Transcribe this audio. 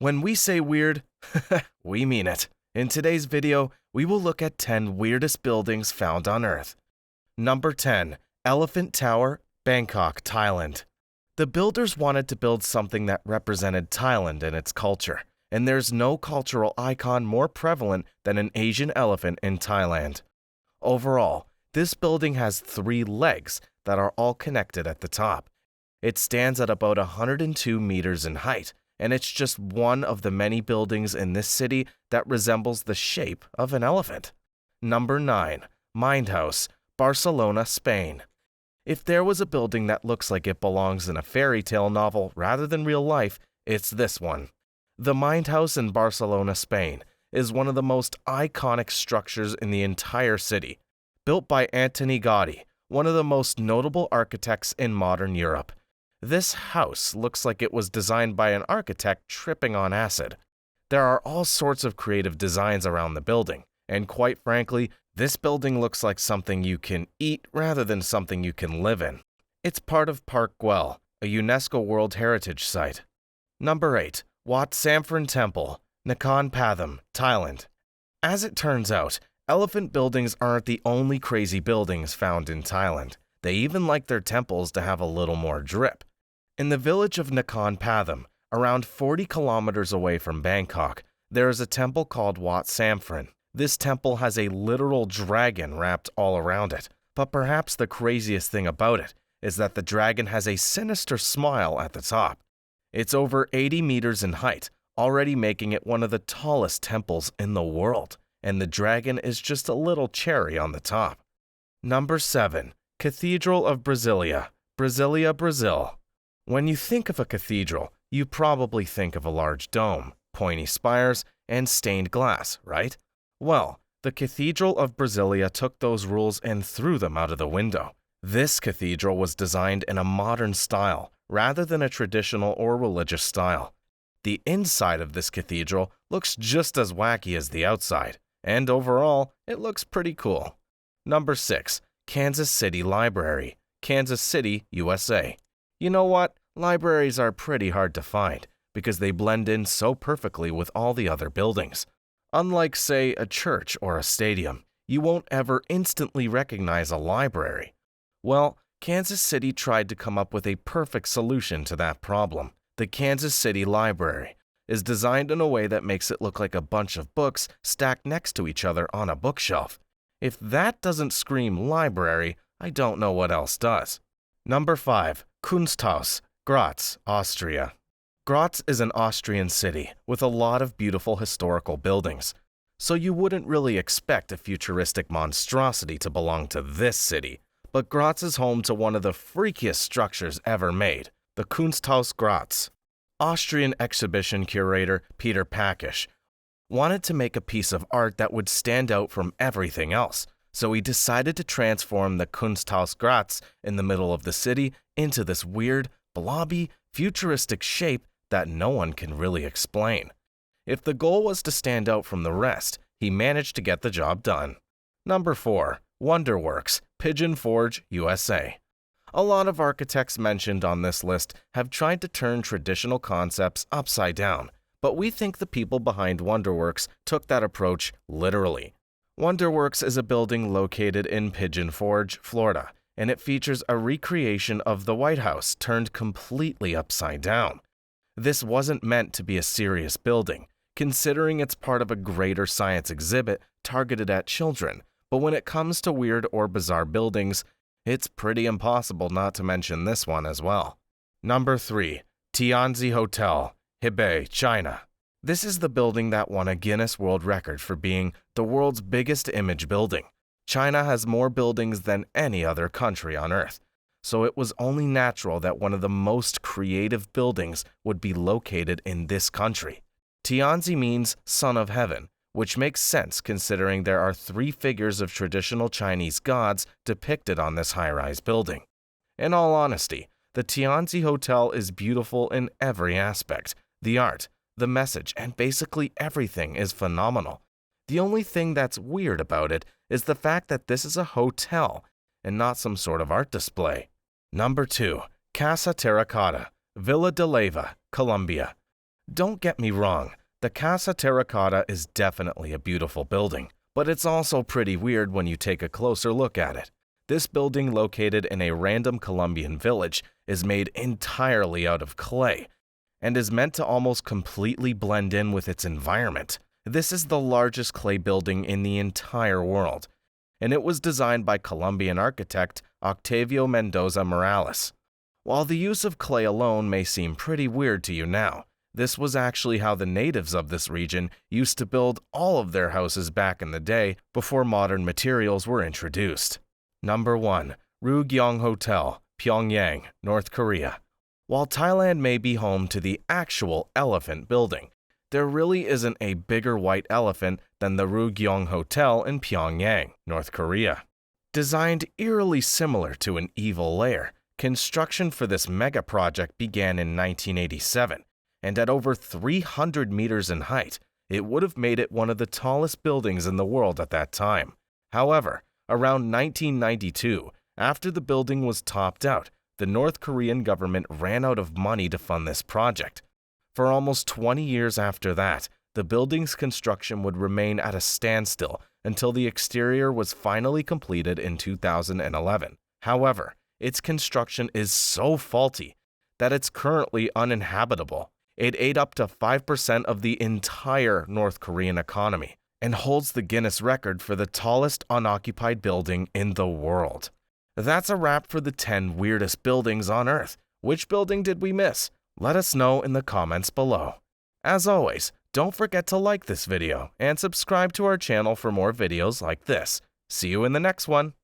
When we say weird, we mean it. In today's video, we will look at 10 weirdest buildings found on Earth. Number 10. Elephant Tower, Bangkok, Thailand. The builders wanted to build something that represented Thailand and its culture, and there's no cultural icon more prevalent than an Asian elephant in Thailand. Overall, this building has 3 legs that are all connected at the top. It stands at about 102 meters in height, and it's just one of the many buildings in this city that resembles the shape of an elephant. Number 9. Mind House, Barcelona, Spain. If there was a building that looks like it belongs in a fairy tale novel rather than real life, it's this one. The Mind House in Barcelona, Spain, is one of the most iconic structures in the entire city. Built by Antoni Gaudí, one of the most notable architects in modern Europe. This house looks like it was designed by an architect tripping on acid. There are all sorts of creative designs around the building, and quite frankly, this building looks like something you can eat rather than something you can live in. It's part of Park Gwel, a UNESCO World Heritage Site. Number 8. Wat Samphan Temple, Nakhon Pathom, Thailand. As it turns out, elephant buildings aren't the only crazy buildings found in Thailand. They even like their temples to have a little more drip. In the village of Nakhon Pathom, around 40 kilometers away from Bangkok, there is a temple called Wat Samphan. This temple has a literal dragon wrapped all around it, but perhaps the craziest thing about it is that the dragon has a sinister smile at the top. It's over 80 meters in height, already making it one of the tallest temples in the world, and the dragon is just a little cherry on the top. Number 7. Cathedral of Brasilia, Brasilia, Brazil. When you think of a cathedral, you probably think of a large dome, pointy spires, and stained glass, right? Well, the Cathedral of Brasilia took those rules and threw them out of the window. This cathedral was designed in a modern style rather than a traditional or religious style. The inside of this cathedral looks just as wacky as the outside, and overall, it looks pretty cool. Number 6. Kansas City Library, Kansas City, USA. You know what? Libraries are pretty hard to find because they blend in so perfectly with all the other buildings. Unlike, say, a church or a stadium, you won't ever instantly recognize a library. Well, Kansas City tried to come up with a perfect solution to that problem. The Kansas City Library is designed in a way that makes it look like a bunch of books stacked next to each other on a bookshelf. If that doesn't scream library, I don't know what else does. Number 5. KUNSTHAUS, Graz, Austria. Graz is an Austrian city with a lot of beautiful historical buildings, so you wouldn't really expect a futuristic monstrosity to belong to this city. But Graz is home to one of the freakiest structures ever made, the Kunsthaus Graz. Austrian exhibition curator Peter Pakish wanted to make a piece of art that would stand out from everything else, so he decided to transform the Kunsthaus Graz in the middle of the city into this weird, blobby, futuristic shape that no one can really explain. If the goal was to stand out from the rest, he managed to get the job done. Number 4. WONDERWORKS, Pigeon Forge, USA. A lot of architects mentioned on this list have tried to turn traditional concepts upside down, but we think the people behind WONDERWORKS took that approach literally. WONDERWORKS is a building located in Pigeon Forge, Florida, and it features a recreation of the White House turned completely upside down. This wasn't meant to be a serious building, considering it's part of a greater science exhibit targeted at children, but when it comes to weird or bizarre buildings, it's pretty impossible not to mention this one as well. Number 3. Tianzi Hotel, Hebei, China. This is the building that won a Guinness World Record for being the world's biggest image building. China has more buildings than any other country on Earth, so it was only natural that one of the most creative buildings would be located in this country. Tianzi means Son of Heaven, which makes sense considering there are 3 figures of traditional Chinese gods depicted on this high-rise building. In all honesty, the Tianzi Hotel is beautiful in every aspect. The art, the message, and basically everything is phenomenal. The only thing that's weird about it is the fact that this is a hotel and not some sort of art display. Number 2. Casa Terracotta, Villa de Leyva, Colombia. Don't get me wrong, the Casa Terracotta is definitely a beautiful building, but it's also pretty weird when you take a closer look at it. This building, located in a random Colombian village, is made entirely out of clay and is meant to almost completely blend in with its environment. This is the largest clay building in the entire world, and it was designed by Colombian architect Octavio Mendoza Morales. While the use of clay alone may seem pretty weird to you now, this was actually how the natives of this region used to build all of their houses back in the day before modern materials were introduced. Number 1. Rugyong Hotel, Pyongyang, North Korea. While Thailand may be home to the actual elephant building, there really isn't a bigger white elephant than the Rugyong Hotel in Pyongyang, North Korea. Designed eerily similar to an evil lair, construction for this mega project began in 1987, and at over 300 meters in height, it would have made it one of the tallest buildings in the world at that time. However, around 1992, after the building was topped out, the North Korean government ran out of money to fund this project. For almost 20 years after that, the building's construction would remain at a standstill until the exterior was finally completed in 2011. However, its construction is so faulty that it's currently uninhabitable. It ate up to 5% of the entire North Korean economy and holds the Guinness record for the tallest unoccupied building in the world. That's a wrap for the 10 weirdest buildings on Earth. Which building did we miss? Let us know in the comments below. As always, don't forget to like this video and subscribe to our channel for more videos like this. See you in the next one.